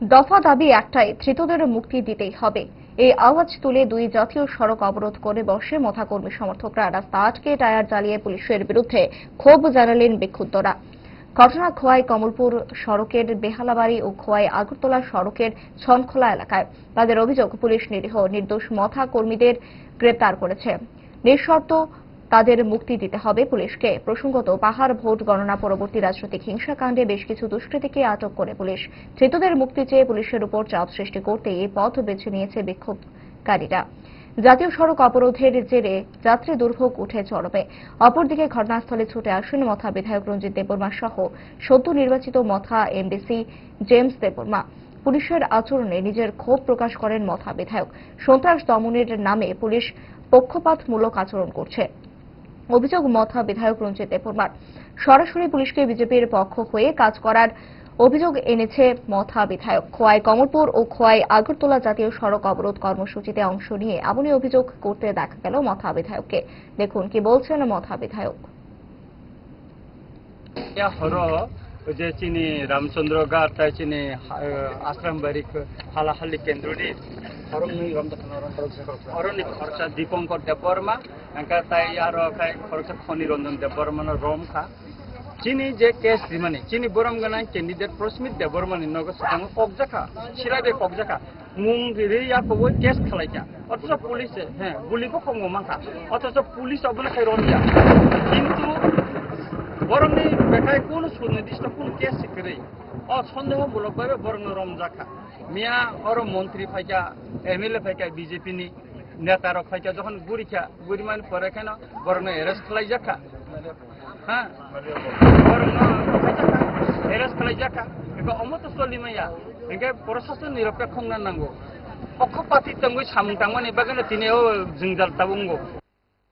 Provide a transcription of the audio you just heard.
দফা দাবি একটাই, ধৃতদের মুক্তি দিতেই হবে। এই আওয়াজ তুলে দুই জাতীয় সড়ক অবরোধ করে বসে মথা কর্মী সমর্থকরা। রাস্তা আটকে টায়ার জ্বালিয়ে পুলিশের বিরুদ্ধে ক্ষোভ জানালেন বিক্ষুব্ধরা। ঘটনা খোয়াই কমলপুর সড়কের বেহালাবাড়ি ও খোয়াই আগরতলা সড়কের ছনখোলা এলাকায়। তাদের অভিযোগ, পুলিশ নিরীহ নির্দোষ মথা কর্মীদের গ্রেপ্তার করেছে। নিঃশর্ত তাদের মুক্তি দিতে হবে পুলিশকে। প্রসঙ্গত, পাহাড় ভোট গণনা পরবর্তী রাজনৈতিক হিংসাকাণ্ডে বেশ কিছু দুষ্কৃতীকে আটক করে পুলিশ। ধৃতদের মুক্তি চেয়ে পুলিশের উপর চাপ সৃষ্টি করতে এই পথ বেছে নিয়েছে বিক্ষোভকারীরা। জাতীয় সড়ক অবরোধের জেরে যাত্রী দুর্ভোগ উঠে চরমে। অপরদিকে ঘটনাস্থলে ছুটে আসেন মথা বিধায়ক রঞ্জিত দেববর্মা সহ সদ্য নির্বাচিত মথা এমডিসি জেমস দেববর্মা। পুলিশের আচরণে নিজের ক্ষোভ প্রকাশ করেন মথা বিধায়ক। সন্ত্রাস দমনের নামে পুলিশ পক্ষপাতমূলক আচরণ করছে অভিযোগ মথা বিধায়ক রঞ্জিত দেববর্মার। সরাসরি পুলিশকে বিজেপির পক্ষ হয়ে কাজ করার অভিযোগ এনেছে মথা বিধায়ক। খোয়াই কমলপুর ও খোয়াই আগরতলা জাতীয় সড়ক অবরোধ কর্মসূচিতে অংশ নিয়ে এমনই অভিযোগ করতে দেখা গেল মথা বিধায়ককে। দেখুন কি বলছেন মথা বিধায়ক। যে চিনি রামচন্দ্র ঘাট তাই চিনি আশ্রামবাড়ি হালাহালি কেন্দ্রনি অরণ্য খরচা দীপঙ্কর দেববর্মা একা তাই আর খরচা খনিরঞ্জন দেববর্মান রমখা চিনি যে কেস দিমানি চিনি বরম গানা ক্যান্ডিডেট প্রস্মিত দেববর্মানি নগর সাং ককজাখা সিরাবে ককজাখা মুং রিয়াকবো কেস খালাইকা অথচ পুলিশে হ্যাঁ গুলিবো খঙ্গমাখা অথচ পুলিশ অবনা খাই রমিয়া কিন্তু বরংনি বেকায় কোন সুনির্দিষ্ট কোন কেস শিখরে সন্দেহমূলকভাবে বরং রমজাখা মিয়া অর মন্ত্রী ফাইকা এমএলএ ফাইকা বিজেপি নি নেতার ফাইকা যখন গুরিমান পরে কেন বরং এরেস্ট খালাই যাখা হ্যাঁ বরং এরেস্ট খালাই যাখা একে অমত সলিমাইয়া একে প্রশাসন নিরপেক্ষ নাঙ্গো পক্ষপাতিত্ব সামুং তাংমানি বাগানে তিনিও জিংজাল তাবুঙ্গো